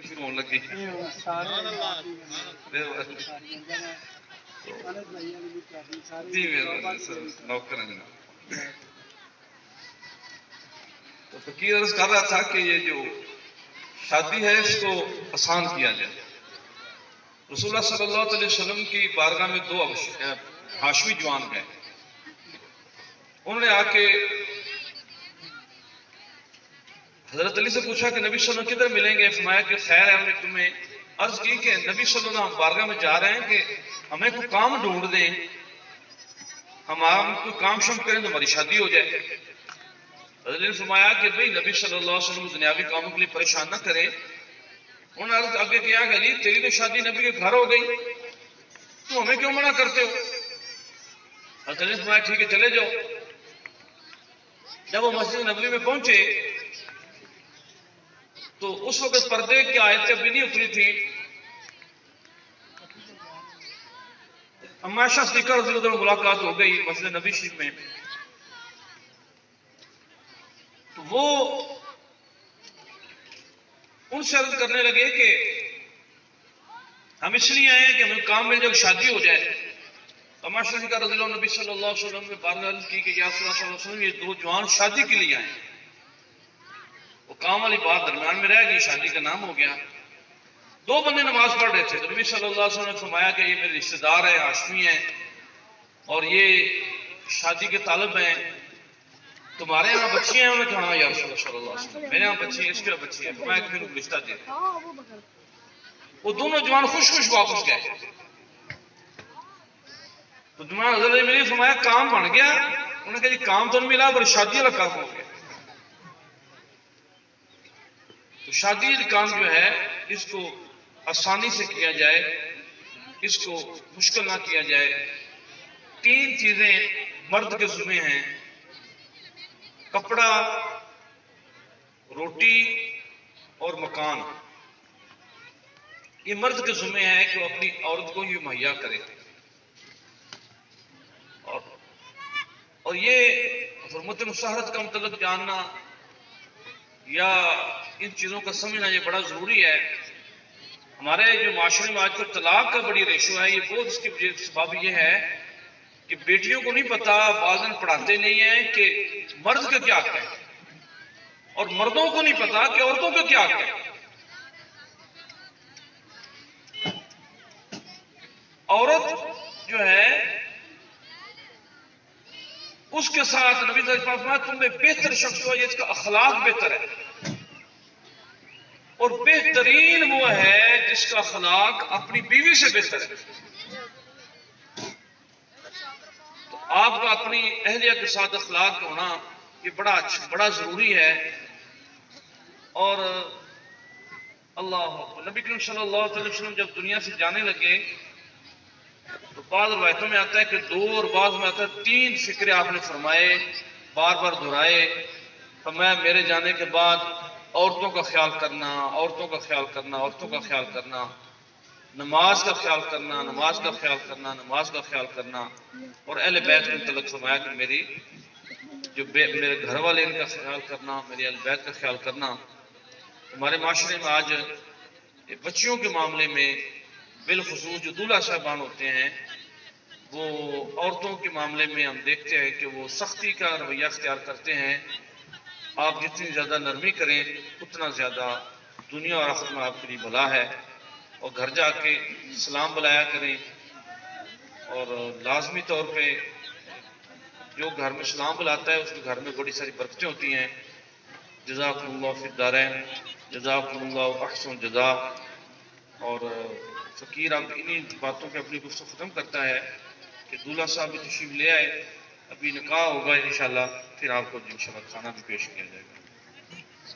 شروع ہونے لگی تو فقیر عرض کر رہا تھا کہ یہ جو شادی ہے اس کو آسان کیا جائے. رسول اللہ صلی اللہ علیہ وسلم کی بارگاہ میں دو ہاشمی جوان گئے. انہوں نے آ کے حضرت علی سے پوچھا کہ نبی صلی اللہ علیہ وسلم کدھر ملیں گے؟ فرمایا کہ خیر ہے. انہوں نے تمہیں عرض کی کہ نبی صلی اللہ علیہ وسلم بارگاہ میں جا رہے ہیں کہ ہمیں کوئی کام ڈھونڈ دیں, ہم کوئی کام شم کریں تو ہماری شادی ہو جائے. حضرت علی نے فرمایا کہ بھئی نبی صلی اللہ علیہ وسلم دنیاوی کاموں کے لیے پریشان نہ کریں. انہوں نے عرض آگے کیا کہ علی تیری تو شادی نبی کے گھر ہو گئی, تو ہمیں کیوں منع کرتے ہو؟ حضرت علی نے فرمایا ٹھیک ہے چلے جاؤ. جب وہ مسجد نبوی میں پہنچے تو اس وقت پردے کی آیتیں ابھی نہیں اتری تھی. اما عائشہ صدیقہ رضی اللہ عنہا ملاقات ہو گئی مسجد نبوی شریف میں. تو وہ ان سے عرض کرنے لگے کہ ہم اس لیے آئے ہیں کہ ہمیں کام مل جائے, شادی ہو جائے. اما عائشہ صدیقہ رضی اللہ عنہ نبی صلی اللہ علیہ وسلم نے بارگاہ عرض کی کہ یا رسول اللہ صلی اللہ علیہ وسلم یہ دو جوان شادی کے لیے آئے ہیں. وہ کام والی بات درمیان میں رہ گئی, شادی کا نام ہو گیا. دو بندے نماز پڑھ رہے تھے تو نبی صلی اللہ علیہ وسلم نے فرمایا کہ یہ میرے رشتہ دار ہیں, ہاشمی ہیں, اور یہ شادی کے طالب ہیں. تمہارے یہاں بچی ہیں؟ انہوں نے کہا ہاں یا رسول اللہ صلی اللہ علیہ وسلم میرے یہاں بچی ہے, اس کے یہاں بچی ہے. فرمایا کہ پھر رشتہ دے. وہ دونوں جوان خوش خوش واپس گئے. تو جوان حضرت علی نے فرمایا کام بن گیا. انہوں نے کہا جی کام تو نہیں ملا پر شادی والا کام ہو گیا. تو شادی کا کام جو ہے اس کو آسانی سے کیا جائے, اس کو مشکل نہ کیا جائے. تین چیزیں مرد کے ذمہ ہیں, کپڑا, روٹی اور مکان. یہ مرد کے ذمہ ہے کہ وہ اپنی عورت کو یہ مہیا کرے. اور یہ حرمت مشاہرت کا متعلق جاننا یا ان چیزوں کا سمجھنا یہ بڑا ضروری ہے. ہمارے جو معاشرے میں آج کل طلاق کا بڑی ریشو ہے, یہ بہت اس کی سبب یہ ہے کہ بیٹیوں کو نہیں پتا, بعض پڑھاتے نہیں ہیں کہ مرد کا کیا حق ہے, اور مردوں کو نہیں پتا کہ عورتوں کا کیا حق ہے. عورت جو ہے اس کے ساتھ نبی صلی اللہ علیہ وسلم تم میں بہتر شخص ہو جس کا اخلاق بہتر ہے, اور بہترین وہ ہے جس کا اخلاق اپنی بیوی سے بہتر ہے. تو آپ کا اپنی اہلیہ کے ساتھ اخلاق ہونا یہ بڑا ضروری ہے. اور نبی کریم صلی اللہ علیہ وسلم جب دنیا سے جانے لگے تو بعض روایتوں میں آتا ہے کہ دو, اور بعض میں آتا ہے تین فکرے آپ نے فرمائے, بار بار دہرائے. فرمایا میرے جانے کے بعد عورتوں کا خیال کرنا, عورتوں کا خیال کرنا, عورتوں کا خیال کرنا, نماز کا خیال کرنا, نماز کا خیال کرنا, نماز کا خیال کرنا. اور اہل بیت کے متعلق فرمایا کہ میری جو میرے گھر والے ان کا خیال کرنا, میری اہل بیت کا خیال کرنا. ہمارے معاشرے میں آج بچیوں کے معاملے میں بالخصوص جو دولہا صاحبان ہوتے ہیں وہ عورتوں کے معاملے میں ہم دیکھتے ہیں کہ وہ سختی کا رویہ اختیار کرتے ہیں. آپ جتنی زیادہ نرمی کریں اتنا زیادہ دنیا اور آخرت میں آپ کے لیے بھلا ہے. اور گھر جا کے سلام بلایا کریں, اور لازمی طور پہ جو گھر میں سلام بلاتا ہے اس کے گھر میں بڑی ساری برکتیں ہوتی ہیں. جزاکم اللہ فی الدارین, جزاکم اللہ احسن جزا. اور فقیر اب انہی باتوں پہ اپنی گفتگو ختم کرتا ہے کہ دولہا صاحب بھی تشریف لے آئے, ابھی نکاح ہوگا انشاءاللہ, پھر آپ کو انشاءاللہ کھانا بھی پیش کیا جائے گا.